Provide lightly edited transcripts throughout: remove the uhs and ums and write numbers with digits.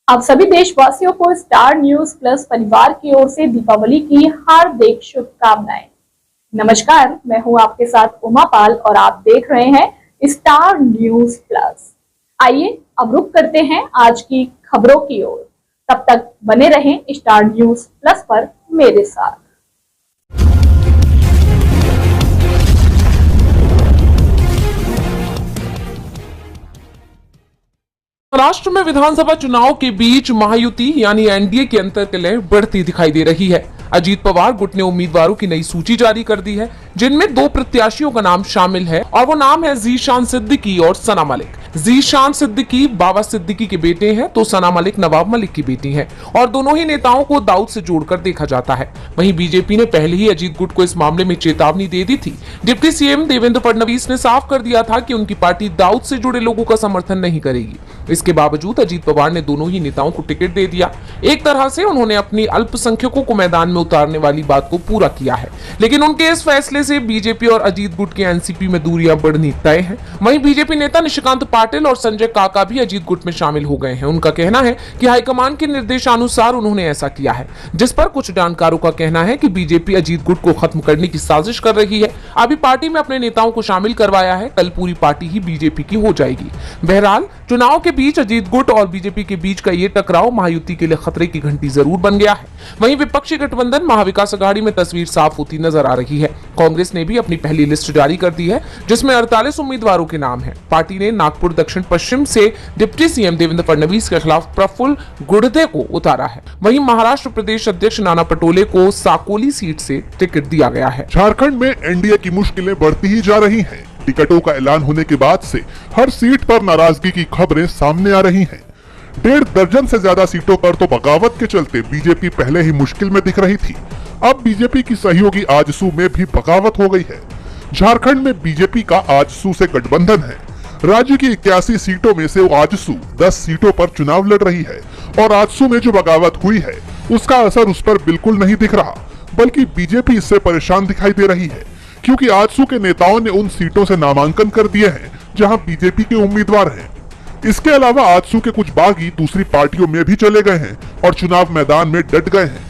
आप सभी देशवासियों को स्टार न्यूज प्लस परिवार की ओर से दीपावली की हार्दिक शुभकामनाएं। नमस्कार, मैं हूं आपके साथ उमा पाल और आप देख रहे हैं स्टार न्यूज प्लस। आइए अब रुक करते हैं आज की खबरों की ओर। तब तक बने रहें स्टार न्यूज प्लस पर मेरे साथ। महाराष्ट्र में विधानसभा चुनाव के बीच महायुति यानी एनडीए की अंतर्कलह बढ़ती दिखाई दे रही है। अजीत पवार गुट ने उम्मीदवारों की नई सूची जारी कर दी है, जिनमें 2 प्रत्याशियों का नाम शामिल है और वो नाम है ज़ीशान सिद्दीकी और सना मलिक। ज़ीशान सिद्दीकी बाबा सिद्दीकी के बेटे हैं तो सना मलिक नवाब मलिक की बेटी हैं और दोनों ही नेताओं को दाऊद से जोड़कर देखा जाता है। वहीं बीजेपी ने पहले ही अजीत गुट को इस मामले में चेतावनी दे दी थी। डिप्टी सीएम देवेंद्र फडणवीस ने साफ कर दिया था कि उनकी पार्टी दाऊद से जुड़े लोगों का समर्थन नहीं करेगी। इसके बावजूद अजीत पवार ने दोनों ही नेताओं को टिकट दे दिया। एक तरह से उन्होंने अपनी अल्पसंख्यकों को मैदान में उतारने वाली बात को पूरा किया है, लेकिन उनके इस फैसले से बीजेपी और अजीत गुट के एनसीपी में दूरियां बढ़नी तय हैं। वहीं बीजेपी नेता निशिकांत पाटिल और संजय काका भी अजीत गुट में शामिल हो गए हैं। उनका कहना है कि हाईकमान के निर्देशानुसार उन्होंने ऐसा किया है, जिस पर कुछ जानकारों का कहना है कि बीजेपी अजीत गुट को खत्म करने की साजिश कर रही है। अभी पार्टी में अपने नेताओं को शामिल करवाया है, कल पूरी पार्टी ही बीजेपी की हो जाएगी। बहरहाल चुनाव के बीच अजीत गुट और बीजेपी के बीच का ये टकराव महायुति के लिए खतरे की घंटी जरूर बन गया है। वहीं विपक्षी गठबंधन महाविकास अघाड़ी में तस्वीर साफ होती नजर आ रही है। कांग्रेस ने भी अपनी पहली लिस्ट जारी कर दी है, जिसमें 48 उम्मीदवारों के नाम हैं। पार्टी ने नागपुर दक्षिण पश्चिम से डिप्टी सीएम देवेंद्र फडणवीस के खिलाफ प्रफुल्ल गुर्दे को उतारा है। वहीं महाराष्ट्र प्रदेश अध्यक्ष नाना पटोले को साकोली सीट से टिकट दिया गया है। झारखंड में एनडीए की मुश्किलें बढ़ती ही जा रही हैं। टिकटों का ऐलान होने के बाद से हर सीट पर नाराजगी की खबरें सामने आ रही हैं। 1.5 दर्जन से ज्यादा सीटों पर तो बगावत के चलते बीजेपी पहले ही मुश्किल में दिख रही थी। अब बीजेपी की सहयोगी आजसू में भी बगावत हो गई है। झारखंड में बीजेपी का आजसू से गठबंधन है। राज्य की 81 सीटों में से आजसू 10 सीटों पर चुनाव लड़ रही है और आजसू में जो बगावत हुई है उसका असर उस पर बिल्कुल नहीं दिख रहा, बल्कि बीजेपी इससे परेशान दिखाई दे रही है, क्योंकि आजसू के नेताओं ने उन सीटों से नामांकन कर दिए हैं जहां बीजेपी के उम्मीदवार हैं। इसके अलावा आजसू के कुछ बागी दूसरी पार्टियों में भी चले गए हैं और चुनाव मैदान में डट गए हैं।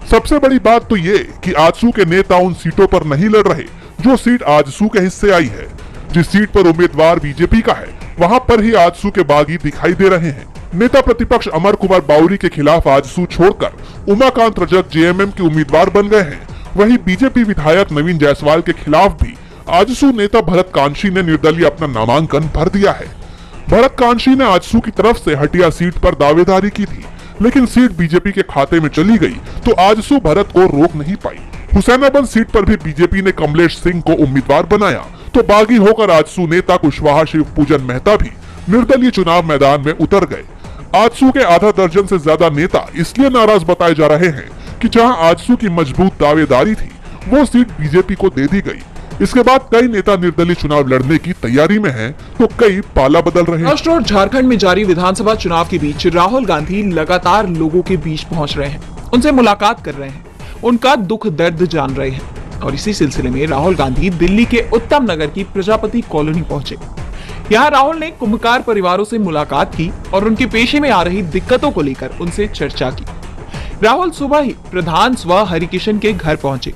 सबसे बड़ी बात तो ये कि आजसू के नेता उन सीटों पर नहीं लड़ रहे जो सीट आजसू के हिस्से आई है। जिस सीट पर उम्मीदवार बीजेपी का है वहां पर ही आजसू के बागी दिखाई दे रहे हैं। नेता प्रतिपक्ष अमर कुमार बाउरी के खिलाफ आजसू छोड़कर उमाकांत रजक जेएमएम के उम्मीदवार बन गए हैं। वहीं बीजेपी विधायक नवीन जायसवाल के खिलाफ भी आजसू नेता भरत कांशी ने निर्दलीय अपना नामांकन भर दिया है। भरत कांशी ने आजसू की तरफ से हटिया सीट पर दावेदारी की थी, लेकिन सीट बीजेपी के खाते में चली गई तो आजसू भरत को रोक नहीं पाई। हुसैनाबाद सीट पर भी बीजेपी ने कमलेश सिंह को उम्मीदवार बनाया तो बागी होकर आजसू नेता कुशवाहा शिव पूजन मेहता भी निर्दलीय चुनाव मैदान में उतर गए। आजसू के आधा दर्जन से ज्यादा नेता इसलिए नाराज बताए जा रहे हैं कि जहां आजसू की मजबूत दावेदारी थी वो सीट बीजेपी को दे दी गई। इसके बाद कई नेता निर्दलीय चुनाव लड़ने की तैयारी में हैं, तो कई पाला बदल रहे हैं। महाराष्ट्र और झारखंड में जारी विधानसभा चुनाव के बीच राहुल गांधी लगातार लोगों के बीच पहुंच रहे हैं, उनसे मुलाकात कर रहे हैं, उनका दुख दर्द जान रहे हैं। और इसी सिलसिले में राहुल गांधी दिल्ली के उत्तम नगर की प्रजापति कॉलोनी पहुंचे। यहाँ राहुल ने कुंभकार परिवारों से मुलाकात की और उनके पेशे में आ रही दिक्कतों को लेकर उनसे चर्चा की। राहुल सुबह ही प्रधान स्व हरिकिशन के घर पहुंचे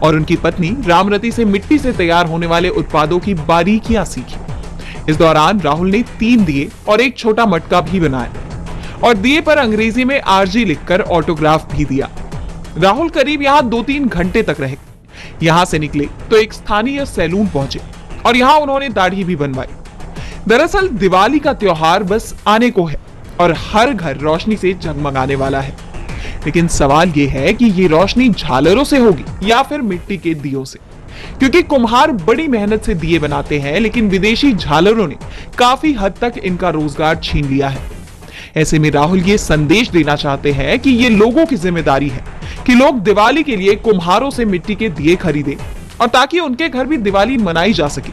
और उनकी पत्नी रामरती से मिट्टी से तैयार होने वाले उत्पादों की बारीकियां सीखी। इस दौरान राहुल ने 3 दिए और एक छोटा मटका भी बनाया और दिए पर अंग्रेजी में आरजी लिखकर ऑटोग्राफ भी दिया। राहुल करीब यहाँ 2-3 घंटे तक रहे। यहाँ से निकले तो एक स्थानीय सैलून पहुंचे और यहाँ उन्होंने दाढ़ी भी बनवाई। दरअसल दिवाली का त्योहार बस आने को है और हर घर रोशनी से जगमगाने वाला है, लेकिन सवाल ये है कि ये रोशनी झालरों से होगी या फिर मिट्टी के दियों से, क्योंकि कुम्हार बड़ी मेहनत से दिए बनाते हैं, लेकिन विदेशी झालरों ने काफी हद तक इनका रोजगार छीन लिया है। ऐसे में राहुल ये संदेश देना चाहते हैं कि ये लोगों की जिम्मेदारी है कि लोग दिवाली के लिए कुम्हारों से मिट्टी के दिए खरीदें और ताकि उनके घर भी दिवाली मनाई जा सके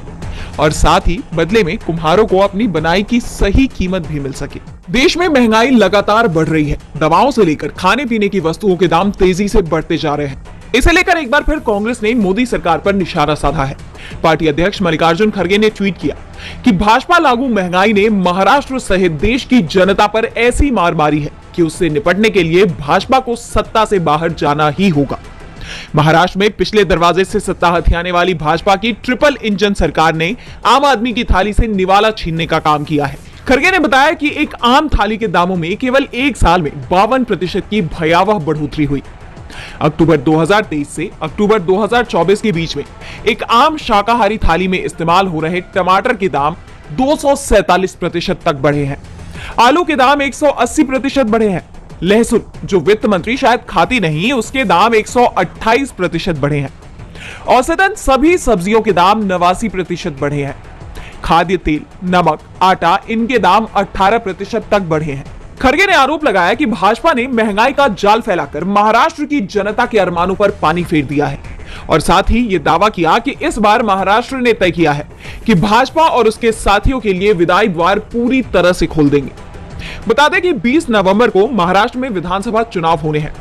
और साथ ही बदले में कुम्हारों को अपनी बनाई की सही कीमत भी मिल सके। देश में महंगाई लगातार बढ़ रही है। दवाओं से लेकर खाने पीने की वस्तुओं के दाम तेजी से बढ़ते जा रहे हैं। इसे लेकर एक बार फिर कांग्रेस ने मोदी सरकार पर निशाना साधा है। पार्टी अध्यक्ष मल्लिकार्जुन खड़गे ने ट्वीट किया कि भाजपा लागू महंगाई ने महाराष्ट्र सहित देश की जनता पर ऐसी मार मारी है कि उससे निपटने के लिए भाजपा को सत्ता से बाहर जाना ही होगा। महाराष्ट्र में पिछले दरवाजे से सत्ता हथियाने वाली भाजपा की ट्रिपल इंजन सरकार ने आम आदमी की थाली से निवाला छीनने का काम किया है। खड़गे ने बताया कि एक आम थाली के दामों में केवल एक साल में 52% की भयावह बढ़ोतरी हुई। अक्टूबर 2023 से अक्टूबर 2024 के बीच में एक आम शाकाहारी थाली में इस्तेमाल हो रहे टमाटर के दाम 247% तक बढ़े हैं। आलू के दाम 180% बढ़े हैं। लहसुन, जो वित्त मंत्री शायद खाती नहीं, उसके दाम 128% बढ़े हैं। औसतन सभी सब्जियों के दाम 89% बढ़े हैं। खाद्य तेल, नमक, आटा, इनके दाम 18% तक बढ़े हैं। खड़गे ने आरोप लगाया कि भाजपा ने महंगाई का जाल फैलाकर महाराष्ट्र की जनता के अरमानों पर पानी फेर दिया है और साथ ही ये दावा किया कि इस बार महाराष्ट्र ने तय किया है कि भाजपा और उसके साथियों के लिए विदाई द्वार पूरी तरह से खोल देंगे। बता दें कि 20 नवंबर को महाराष्ट्र में विधानसभा चुनाव होने हैं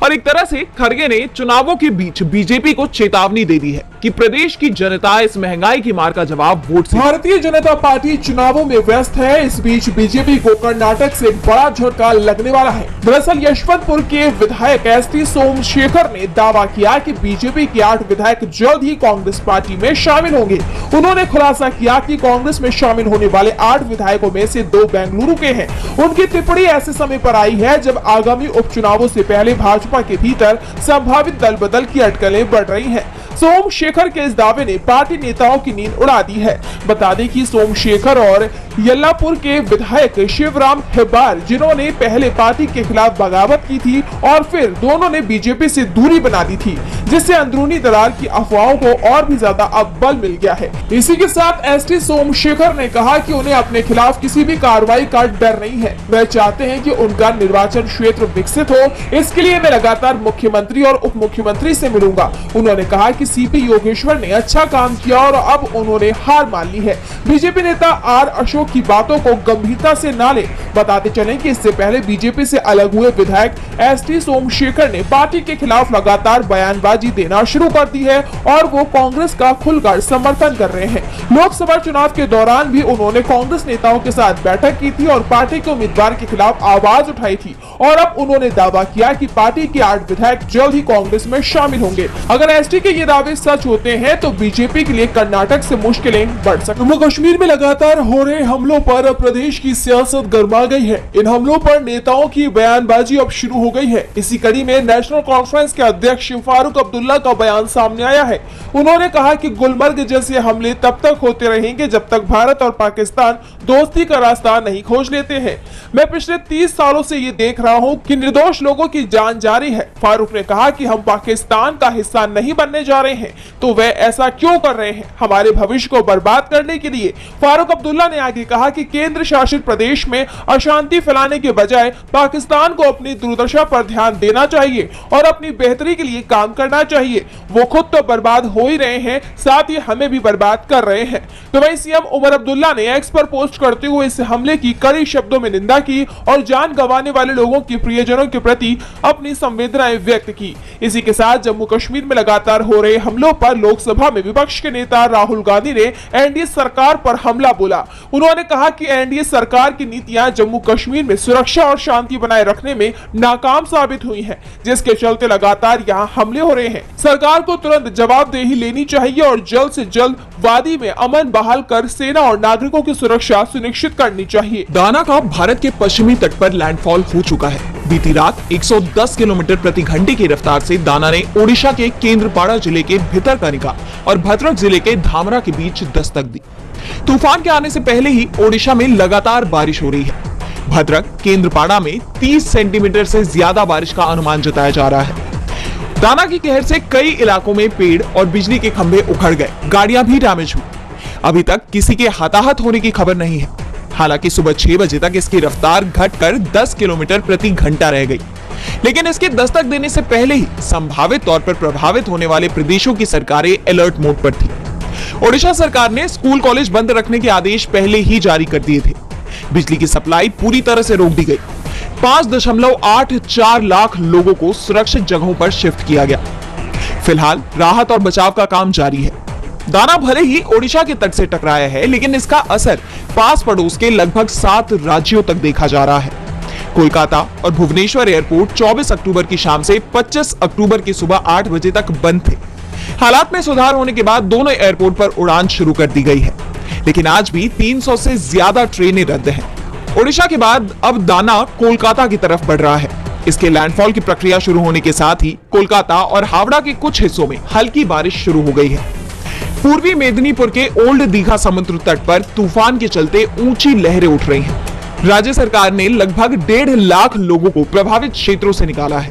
और एक तरह से खड़गे ने चुनावों के बीच बीजेपी को चेतावनी दे दी है कि प्रदेश की जनता इस महंगाई की मार का जवाब वोट से। भारतीय जनता पार्टी चुनावों में व्यस्त है। इस बीच बीजेपी को कर्नाटक से बड़ा झटका लगने वाला है। दरअसल यशवंतपुर के विधायक एसटी सोमशेखर ने दावा किया कि बीजेपी के 8 विधायक जल्द ही कांग्रेस पार्टी में शामिल होंगे। उन्होंने खुलासा किया कि कांग्रेस में शामिल होने वाले 8 विधायकों में से 2 बेंगलुरु के हैं। उनकी टिप्पणी ऐसे समय पर आई है जब आगामी उपचुनावों से पहले भाजपा के भीतर संभावित दल बदल की अटकलें बढ़ रही हैं। सोमशेखर के इस दावे ने पार्टी नेताओं की नींद उड़ा दी है। बता दें कि सोमशेखर और यल्लापुर के विधायक शिवराम हेब्बार, जिन्होंने पहले पार्टी के खिलाफ बगावत की थी और फिर दोनों ने बीजेपी से दूरी बना दी थी, जिससे अंदरूनी दरार की अफवाहों को और भी ज्यादा अब बल मिल गया है। इसी के साथ एसटी सोमशेखर ने कहा कि उन्हें अपने खिलाफ किसी भी कार्रवाई का डर नहीं है। वह चाहते हैं कि उनका निर्वाचन क्षेत्र विकसित हो। इसके लिए मैं लगातार मुख्यमंत्री और उप मुख्यमंत्री से मिलूंगा। उन्होंने कहा कि सीपी योगेश्वर ने अच्छा काम किया और अब उन्होंने हार मान ली है। बीजेपी नेता आर अशोक की बातों को गंभीरता से ना ले। बताते चलें कि इससे पहले बीजेपी से अलग हुए विधायक एसटी सोमशेखर ने पार्टी के खिलाफ लगातार बयानबाजी देना शुरू कर दी है और वो कांग्रेस का खुलकर समर्थन कर रहे हैं। लोकसभा चुनाव के दौरान भी उन्होंने कांग्रेस नेताओं के साथ बैठक की थी और पार्टी के उम्मीदवार के खिलाफ आवाज उठाई थी और अब उन्होंने दावा किया कि पार्टी के 8 विधायक जल्द ही कांग्रेस में शामिल होंगे। अगर एसटी के ये दावे सच होते हैं तो बीजेपी के लिए कर्नाटक से मुश्किलें बढ़ सकती हैं। जम्मू कश्मीर में लगातार हो रहे हमलों पर प्रदेश की सियासत गर्मा गई है। इन हमलों पर नेताओं की बयानबाजी अब शुरू हो गई है। इसी कड़ी में नेशनल कॉन्फ्रेंस के अध्यक्ष फारूक अब्दुल्ला का बयान सामने आया है। उन्होंने कहा कि गुलमर्ग जैसे हमले तब तक होते रहेंगे जब तक भारत और पाकिस्तान दोस्ती का रास्ता नहीं खोज लेते हैं। मैं पिछले 30 सालों से ये देख रहा हूँ कि निर्दोष लोगों की जान जा रही है। फारूक ने कहा कि हम पाकिस्तान का हिस्सा नहीं बनने जा रहे हैं, तो वे ऐसा क्यों कर रहे हैं, हमारे भविष्य को बर्बाद करने के लिए। फारूक अब्दुल्ला ने आगे कहा कि केंद्र शासित प्रदेश में अशांति फैलाने के बजाय पाकिस्तान को अपनी दुर्दशा पर ध्यान देना चाहिए और अपनी बेहतरी के लिए काम करना चाहिए। वो खुद तो बर्बाद हो ही रहे हैं, साथ ही हमें भी बर्बाद कर रहे हैं। तो वहीं सीएम उमर अब्दुल्ला ने एक्स पर पोस्ट करते हुए इस हमले की कड़ी शब्दों में निंदा की और जान गंवाने वाले लोगों के प्रियजनों के प्रति अपनी संवेदनाएं व्यक्त की। इसी के साथ जम्मू कश्मीर में लगातार हो रहे हमलों पर लोकसभा में विपक्ष के नेता राहुल गांधी ने एनडीए सरकार पर हमला बोला। उन्होंने कहा कि एनडीए सरकार की नीतियां जम्मू कश्मीर में सुरक्षा और शांति बनाए रखने में नाकाम साबित हुई हैं, जिसके चलते लगातार यहां हमले हो रहे हैं। सरकार को तुरंत जवाबदेही लेनी चाहिए और जल्द से जल्द वादी में अमन बहाल कर सेना और नागरिकों की सुरक्षा सुनिश्चित करनी चाहिए। दाना का भारत के पश्चिमी तट पर लैंडफॉल हो चुका है। बीती रात 110 किलोमीटर प्रति घंटे की रफ्तार से दाना ने ओडिशा के केंद्रपाड़ा जिले के भितरकनिका और भद्रक जिले के धामरा के बीच दस्तक दी। तूफान के आने से पहले ही ओडिशा में लगातार बारिश हो रही है। भद्रक केंद्रपाड़ा में 30 सेंटीमीटर से ज्यादा बारिश का अनुमान जताया जा रहा है। दाना की कहर से कई इलाकों में पेड़ और बिजली के खंभे उखड़ गए, गाड़ियां भी डैमेज हुई। अभी तक किसी के हताहत होने की खबर नहीं है। हालांकि सुबह 6 बजे तक इसकी रफ्तार घटकर 10 किलोमीटर प्रति घंटा रह गई, लेकिन इसके दस्तक देने से पहले ही संभावित तौर पर प्रभावित होने वाले प्रदेशों की सरकारें अलर्ट मोड पर थी। ओडिशा सरकार ने स्कूल कॉलेज बंद रखने के आदेश पहले ही जारी कर दिए थे। बिजली की सप्लाई पूरी तरह से रोक दी गई। 5.84 लाख लोगों को सुरक्षित जगहों पर शिफ्ट किया गया। फिलहाल राहत और बचाव का काम जारी है। दाना भले ही ओडिशा के तट से टकराया है, लेकिन इसका असर पास पड़ोस के लगभग 7 राज्यों तक देखा जा रहा है। कोलकाता और भुवनेश्वर एयरपोर्ट 24 अक्टूबर की शाम से 25 अक्टूबर की सुबह 8 बजे तक बंद थे। हालात में सुधार होने के बाद दोनों एयरपोर्ट पर उड़ान शुरू कर दी गई है, लेकिन आज भी 300 से ज्यादा ट्रेनें रद्द हैं। ओडिशा के बाद अब दाना कोलकाता की तरफ बढ़ रहा है। इसके लैंडफॉल की प्रक्रिया शुरू होने के साथ ही कोलकाता और हावड़ा के कुछ हिस्सों में हल्की बारिश शुरू हो गई है। पूर्वी मेदिनीपुर के ओल्ड दीघा समुद्र तट पर तूफान के चलते ऊंची लहरें उठ रही हैं। राज्य सरकार ने लगभग 1.5 लाख लोगों को प्रभावित क्षेत्रों से निकाला है।